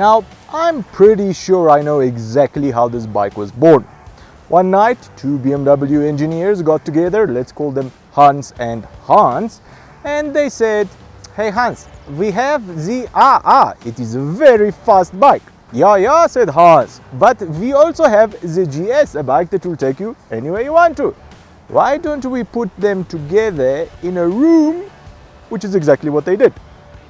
Now, I'm pretty sure I know exactly how this bike was born. One night, two BMW engineers got together, let's call them Hans and Hans, and they said, "Hey Hans, we have the it is a very fast bike." Yeah, said Hans, but we also have the GS, a bike that will take you anywhere you want to. Why don't we put them together in a room? Which is exactly what they did.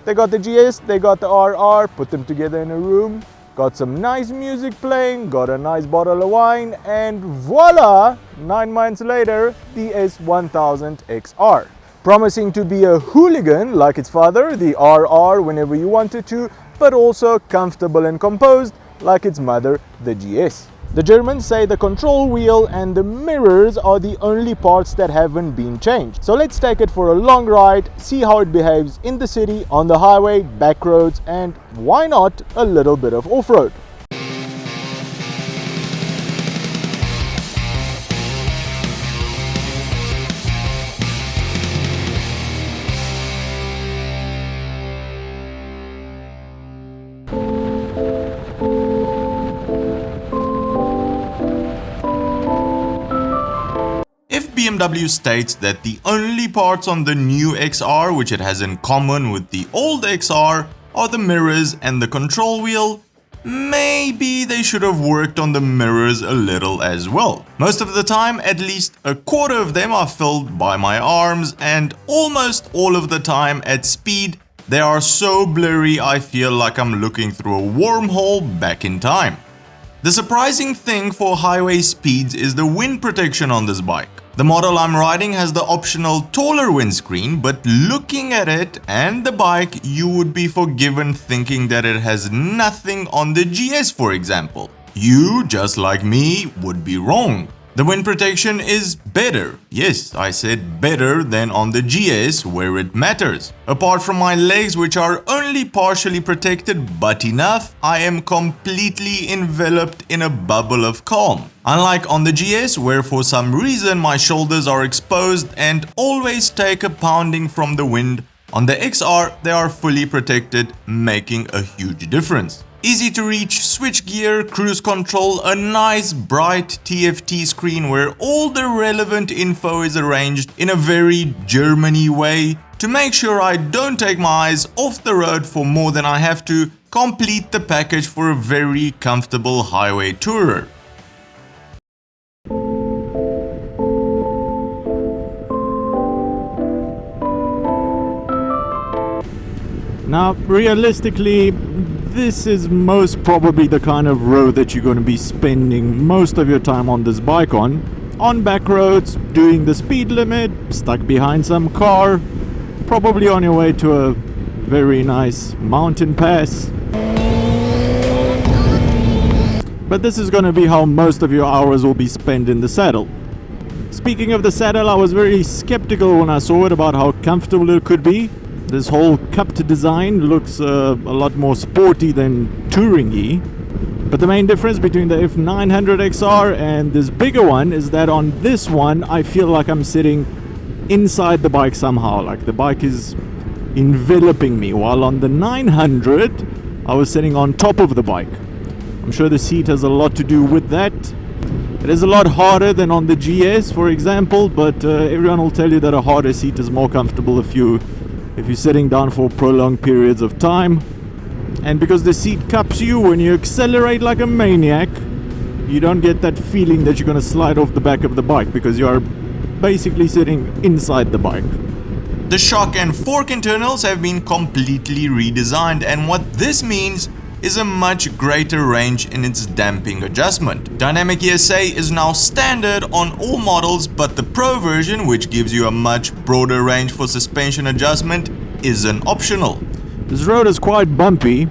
They got the GS, they got the RR, put them together in a room, got some nice music playing, got a nice bottle of wine, and voila, 9 months later, the S1000XR. Promising to be a hooligan like its father, the RR, whenever you wanted to, but also comfortable and composed like its mother, the GS. The Germans say the control wheel and the mirrors are the only parts that haven't been changed. So let's take it for a long ride, see how it behaves in the city, on the highway, back roads, and why not a little bit of off-road. BMW states that the only parts on the new XR which it has in common with the old XR are the mirrors and the control wheel. Maybe they should have worked on the mirrors a little as well. Most of the time, at least a quarter of them are filled by my arms, and almost all of the time at speed, they are so blurry I feel like I'm looking through a wormhole back in time. The surprising thing for highway speeds is the wind protection on this bike. The model I'm riding has the optional taller windscreen, but looking at it and the bike, you would be forgiven thinking that it has nothing on the GS, for example. You, just like me, would be wrong. The wind protection is better. Yes, I said better than on the GS where it matters. Apart from my legs, which are only partially protected but enough, I am completely enveloped in a bubble of calm. Unlike on the GS, where for some reason my shoulders are exposed and always take a pounding from the wind, on the XR they are fully protected, making a huge difference. Easy to reach switch gear, cruise control, a nice bright TFT screen where all the relevant info is arranged in a very Germany way to make sure I don't take my eyes off the road for more than I have to complete the package for a very comfortable highway tourer. Now, realistically, this is most probably the kind of road that you're going to be spending most of your time on this bike on back roads, doing the speed limit, stuck behind some car, probably on your way to a very nice mountain pass. But this is going to be how most of your hours will be spent in the saddle. Speaking of the saddle, I was very skeptical when I saw it about how comfortable it could be. This whole cupped design looks a lot more sporty than touring-y. But the main difference between the F900XR and this bigger one is that on this one I feel like I'm sitting inside the bike somehow, like the bike is enveloping me, while on the 900 I was sitting on top of the bike. I'm sure the seat has a lot to do with that. It is a lot harder than on the GS, for example, but everyone will tell you that a harder seat is more comfortable if you're sitting down for prolonged periods of time. And because the seat cups you when you accelerate like a maniac, you don't get that feeling that you're going to slide off the back of the bike because you are basically sitting inside the bike. The shock and fork internals have been completely redesigned, and what this means is a much greater range in its damping adjustment. Dynamic ESA is now standard on all models, but the Pro version, which gives you a much broader range for suspension adjustment, isn't optional. This road is quite bumpy.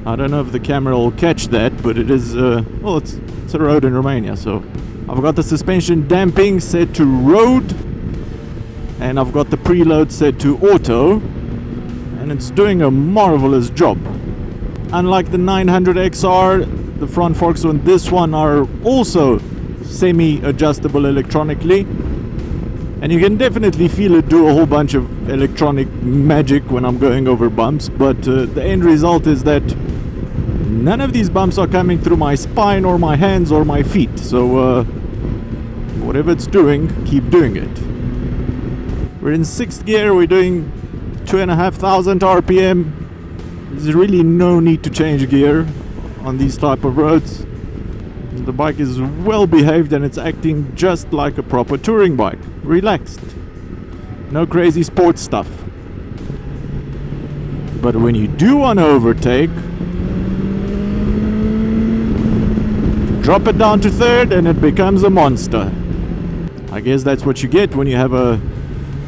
I don't know if the camera will catch that, but it is, it's a road in Romania, so I've got the suspension damping set to road, and I've got the preload set to auto, and it's doing a marvelous job. Unlike the 900XR, the front forks on this one are also semi-adjustable electronically, and you can definitely feel it do a whole bunch of electronic magic when I'm going over bumps, but the end result is that none of these bumps are coming through my spine or my hands or my feet. So whatever it's doing, keep doing it. We're in 6th gear, we're doing 2,500 RPM. There's really no need to change gear on these type of roads. The bike is well behaved and it's acting just like a proper touring bike. Relaxed. No crazy sports stuff. But when you do want to overtake, drop it down to 3rd and it becomes a monster. I guess that's what you get when you have a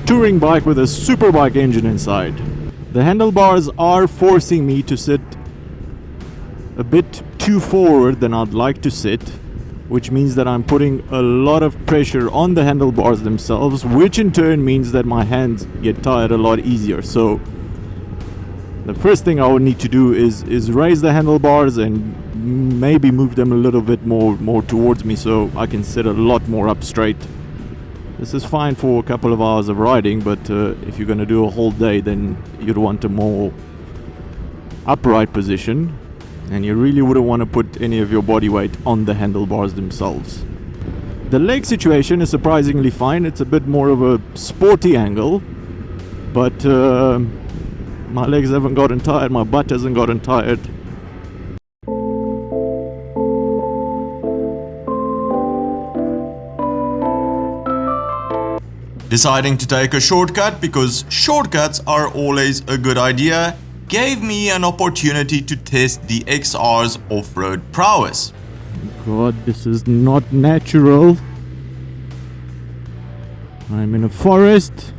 touring bike with a superbike engine inside. The handlebars are forcing me to sit a bit too forward than I'd like to sit, which means that I'm putting a lot of pressure on the handlebars themselves, which in turn means that my hands get tired a lot easier. So the first thing I would need to do is raise the handlebars and maybe move them a little bit more towards me so I can sit a lot more up straight. This is fine for a couple of hours of riding, but if you're going to do a whole day, then you'd want a more upright position, and you really wouldn't want to put any of your body weight on the handlebars themselves. The leg situation is surprisingly fine. It's a bit more of a sporty angle, but my legs haven't gotten tired, my butt hasn't gotten tired. Deciding to take a shortcut because shortcuts are always a good idea gave me an opportunity to test the XR's off-road prowess. God, this is not natural. I'm in a forest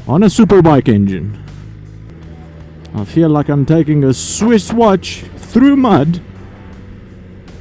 on a superbike engine. I feel like I'm taking a Swiss watch through mud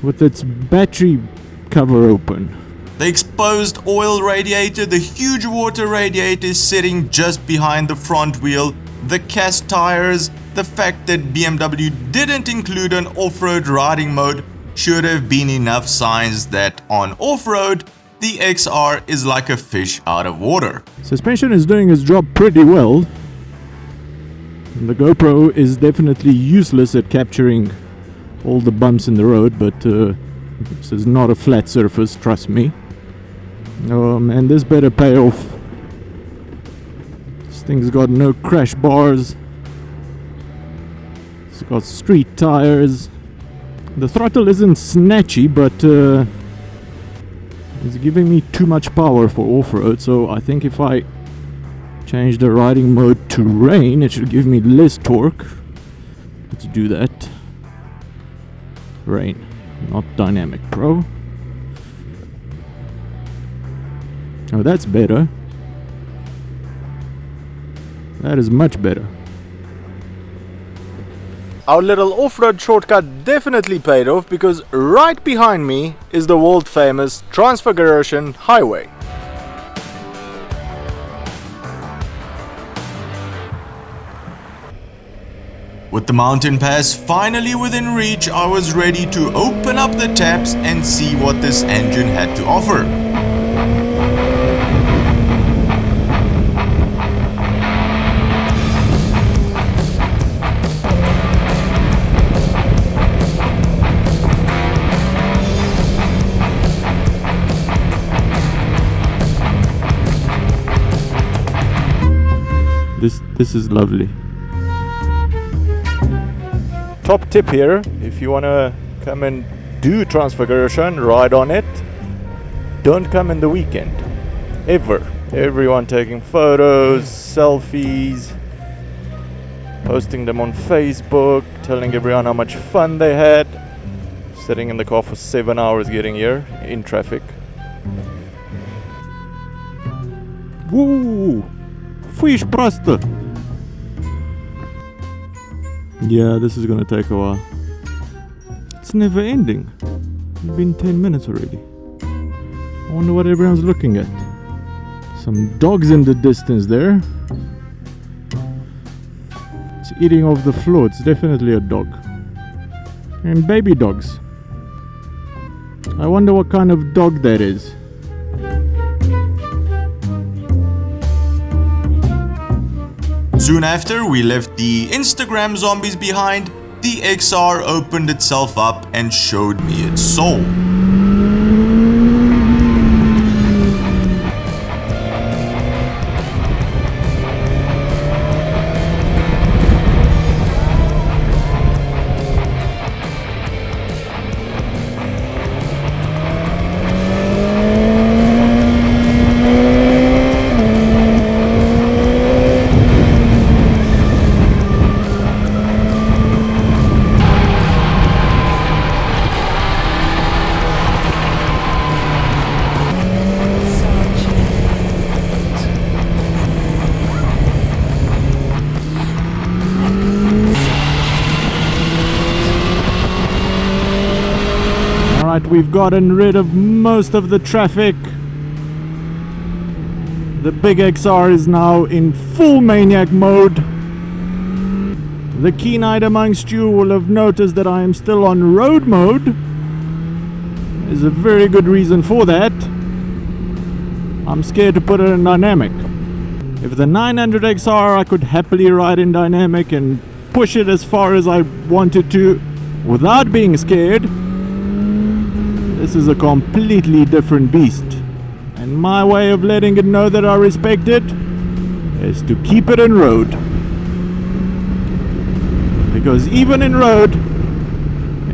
with its battery cover open. The exposed oil radiator, the huge water radiator is sitting just behind the front wheel, the cast tires, the fact that BMW didn't include an off-road riding mode should have been enough signs that on off-road, the XR is like a fish out of water. Suspension is doing its job pretty well. The GoPro is definitely useless at capturing all the bumps in the road, but this is not a flat surface, trust me. And this better pay off. This thing's got no crash bars. It's got street tires. The throttle isn't snatchy, but it's giving me too much power for off-road, so I think if I change the riding mode to rain, it should give me less torque. Let's do that. Rain, not dynamic pro. Oh, that's better. That is much better. Our little off-road shortcut definitely paid off because right behind me is the world famous Transfiguration Highway. With the mountain pass finally within reach, I was ready to open up the taps and see what this engine had to offer. This is lovely. Top tip here, if you want to come and do Transfiguration, ride on it, don't come in the weekend. Ever. Everyone taking photos, selfies, posting them on Facebook, telling everyone how much fun they had, sitting in the car for 7 hours getting here in traffic. Woo! Fish просто! Yeah, this is gonna take a while. It's never ending. It's been 10 minutes already. I wonder what everyone's looking at. Some dogs in the distance there. It's eating off the floor. It's definitely a dog. And baby dogs. I wonder what kind of dog that is. Soon after, we left the Instagram zombies behind the XR opened itself up and showed me its soul. Alright, we've gotten rid of most of the traffic. The big XR is now in full maniac mode. The keen-eyed amongst you will have noticed that I am still on road mode. There's a very good reason for that. I'm scared to put it in dynamic. If the 900XR I could happily ride in dynamic and push it as far as I wanted to without being scared, this is a completely different beast. And my way of letting it know that I respect it is to keep it in road. Because even in road,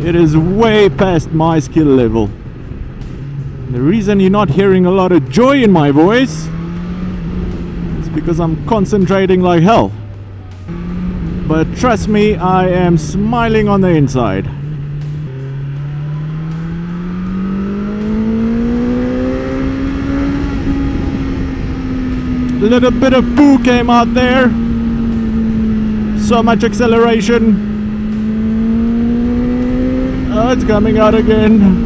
it is way past my skill level. The reason you're not hearing a lot of joy in my voice is because I'm concentrating like hell. But trust me, I am smiling on the inside. A little bit of poo came out there. So much acceleration. Oh, it's coming out again.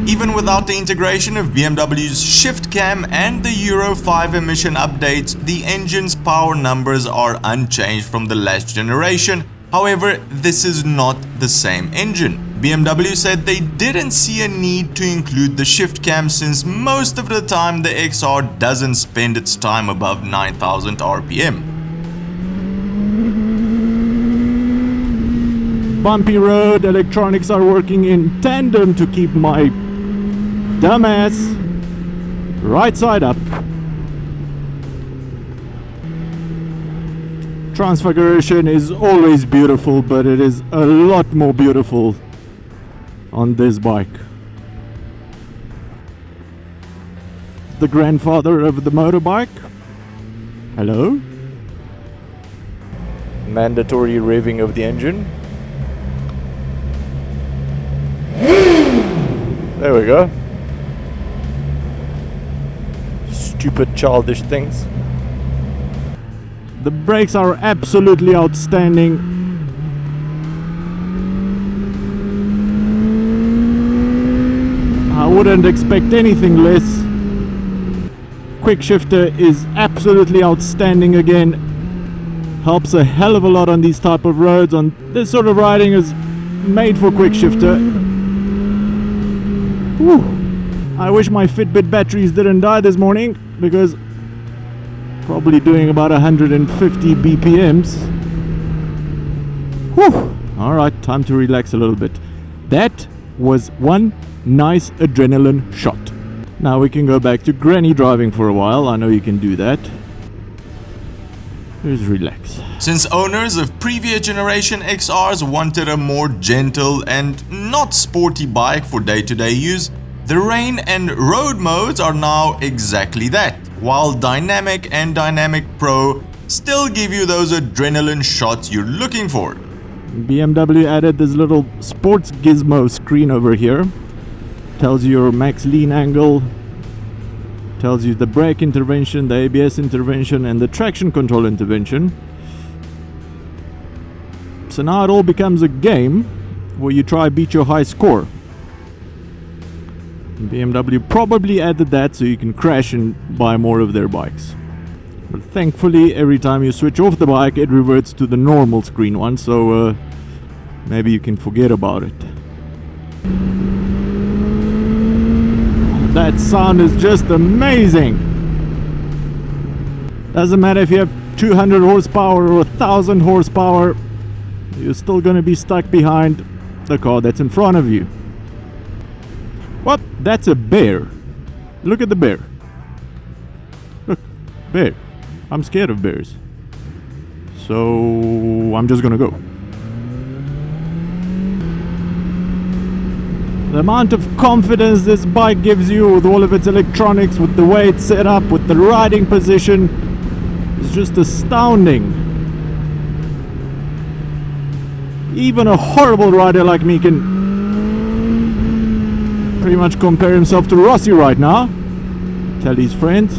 Even without the integration of BMW's shift cam and the Euro 5 emission updates, the engine's power numbers are unchanged from the last generation. However, this is not the same engine. BMW said they didn't see a need to include the shift cam since most of the time the XR doesn't spend its time above 9,000 RPM. Bumpy road, electronics are working in tandem to keep my dumbass right side up. Transfiguration is always beautiful, but it is a lot more beautiful on this bike. The grandfather of the motorbike. Hello? Mandatory revving of the engine. There we go. Stupid childish things. The brakes are absolutely outstanding. I wouldn't expect anything less. Quick shifter is absolutely outstanding again. Helps a hell of a lot on these type of roads. On this sort of riding is made for quick shifter. Whew. I wish my Fitbit batteries didn't die this morning, because probably doing about 150 BPMs. Whew. Alright, time to relax a little bit. That was one nice adrenaline shot. Now we can go back to granny driving for a while. I know you can do that. Just relax. Since owners of previous generation XRs wanted a more gentle and not sporty bike for day-to-day use, the rain and road modes are now exactly that, while Dynamic and Dynamic Pro still give you those adrenaline shots you're looking for. BMW added this little sports gizmo screen over here. Tells you your max lean angle, tells you the brake intervention, the ABS intervention, and the traction control intervention. So now it all becomes a game where you try beat your high score. BMW probably added that so you can crash and buy more of their bikes. But thankfully, every time you switch off the bike, it reverts to the normal screen one, so maybe you can forget about it. That sound is just amazing. Doesn't matter if you have 200 horsepower or 1,000 horsepower, you're still gonna be stuck behind the car that's in front of you. What? That's a bear. Look at the bear. Look, bear. I'm scared of bears. So I'm just gonna go. The amount of confidence this bike gives you with all of its electronics, with the way it's set up, with the riding position, is just astounding. Even a horrible rider like me can pretty much compare himself to Rossi right now. Tell his friends.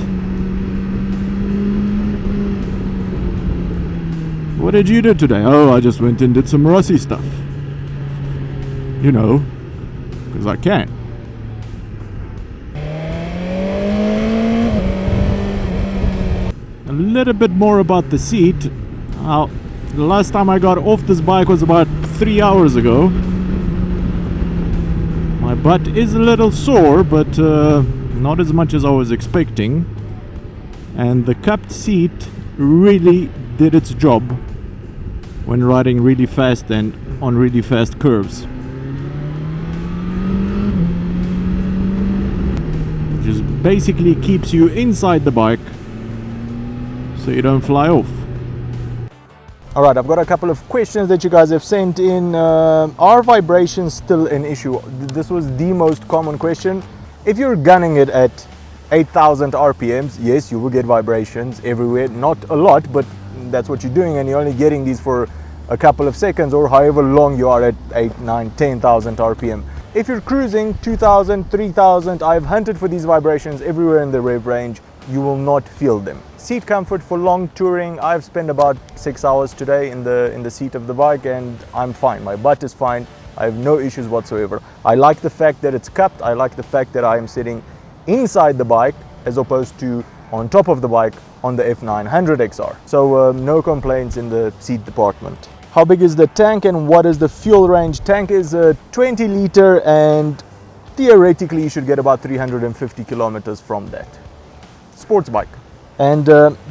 What did you do today? Oh, I just went and did some Rossi stuff. You know, because I can. A little bit more about the seat. The last time I got off this bike was about 3 hours ago. My butt is a little sore, but not as much as I was expecting. And the cupped seat really did its job when riding really fast and on really fast curves. Just basically keeps you inside the bike so you don't fly off. Alright, I've got a couple of questions that you guys have sent in. Are vibrations still an issue? This was the most common question. If you're gunning it at 8,000 RPMs, yes, you will get vibrations everywhere. Not a lot, but that's what you're doing, and you're only getting these for a couple of seconds or however long you are at 8, 9, 10,000 RPM. If you're cruising 2,000, 3,000, I've hunted for these vibrations everywhere in the rev range. You will not feel them. Seat comfort for long touring, I've spent about 6 hours today in the seat of the bike, and I'm fine. My butt is fine. I have no issues whatsoever. I like the fact that it's cupped. I like the fact that I am sitting inside the bike as opposed to on top of the bike on the F900XR. So no complaints in the seat department. How big is the tank and what is the fuel range? Tank is a 20 liter and theoretically you should get about 350 kilometers from that. Sports bike. And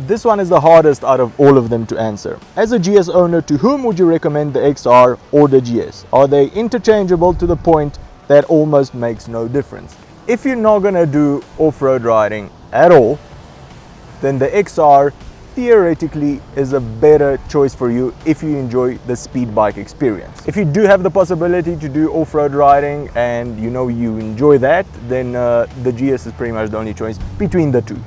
this one is the hardest out of all of them to answer. As a GS owner, to whom would you recommend the XR or the GS? Are they interchangeable to the point that almost makes no difference? If you're not gonna do off-road riding at all, then the XR theoretically is a better choice for you if you enjoy the speed bike experience. If you do have the possibility to do off-road riding and you know you enjoy that, then the GS is pretty much the only choice between the two.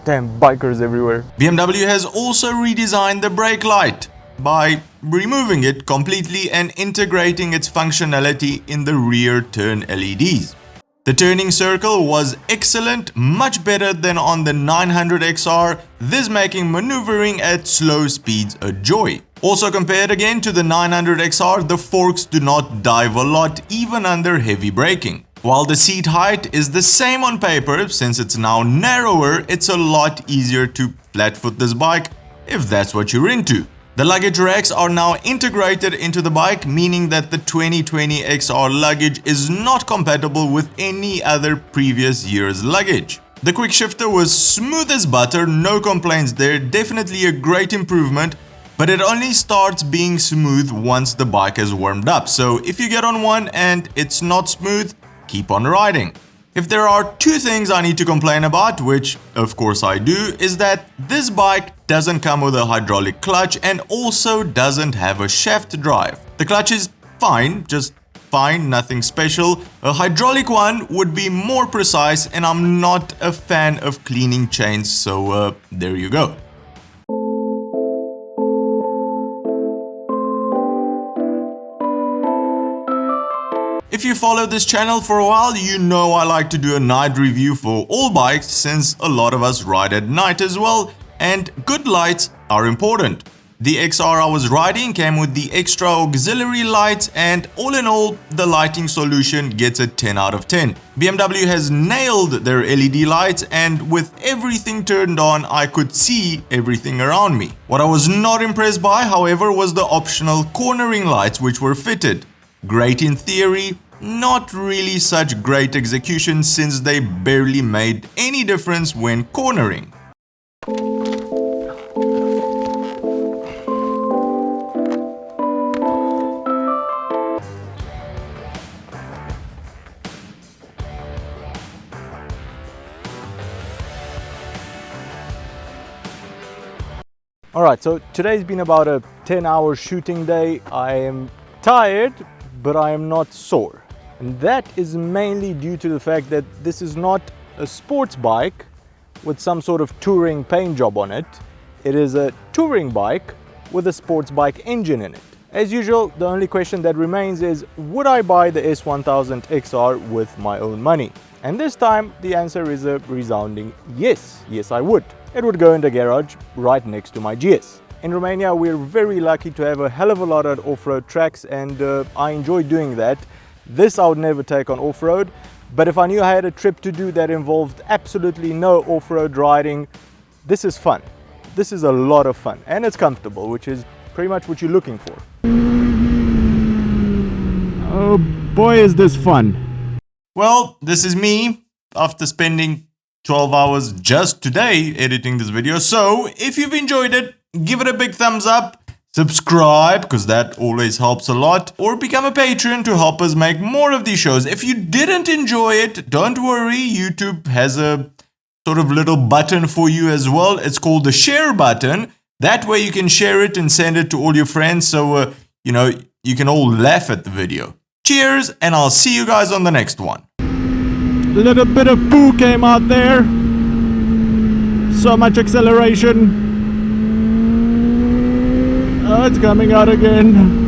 Damn bikers everywhere. BMW has also redesigned the brake light by removing it completely and integrating its functionality in the rear turn LEDs. The turning circle was excellent, much better than on the 900XR, this making maneuvering at slow speeds a joy. Also compared again to the 900XR, the forks do not dive a lot even under heavy braking. While the seat height is the same on paper, since it's now narrower, it's a lot easier to flatfoot this bike if that's what you're into. The luggage racks are now integrated into the bike, meaning that the 2020 XR luggage is not compatible with any other previous year's luggage. The quick shifter was smooth as butter, no complaints there, definitely a great improvement, but it only starts being smooth once the bike has warmed up. So if you get on one and it's not smooth, keep on riding. If there are two things I need to complain about, which of course I do, is that this bike doesn't come with a hydraulic clutch and also doesn't have a shaft drive. The clutch is fine, just fine, nothing special. A hydraulic one would be more precise and I'm not a fan of cleaning chains, so there you go. If you follow this channel for a while, you know I like to do a night review for all bikes since a lot of us ride at night as well, and good lights are important. The XR I was riding came with the extra auxiliary lights, and all in all, the lighting solution gets a 10 out of 10. BMW has nailed their LED lights, and with everything turned on, I could see everything around me. What I was not impressed by, however, was the optional cornering lights which were fitted. Great in theory, not really such great execution since they barely made any difference when cornering. Alright, so today's been about a 10-hour shooting day. I am tired, but I am not sore. And that is mainly due to the fact that this is not a sports bike with some sort of touring paint job on it. It is a touring bike with a sports bike engine in it. As usual, the only question that remains is, would I buy the S1000XR with my own money? And this time the answer is a resounding yes. Yes, I would. It would go in the garage right next to my GS. In Romania, we're very lucky to have a hell of a lot of off-road tracks, and I enjoy doing that. This I would never take on off-road, but if I knew I had a trip to do that involved absolutely no off-road riding, this is fun. This is a lot of fun, and it's comfortable, which is pretty much what you're looking for. Oh boy, is this fun. Well, this is me after spending 12 hours just today editing this video. So if you've enjoyed it, give it a big thumbs up, subscribe because that always helps a lot, or become a patron to help us make more of these shows. If you didn't enjoy it, don't worry, YouTube has a sort of little button for you as well. It's called the share button. That way you can share it and send it to all your friends, so you know, you can all laugh at the video. Cheers, and I'll see you guys on the next one. A little bit of poo came out there. So much acceleration. Oh, it's coming out again.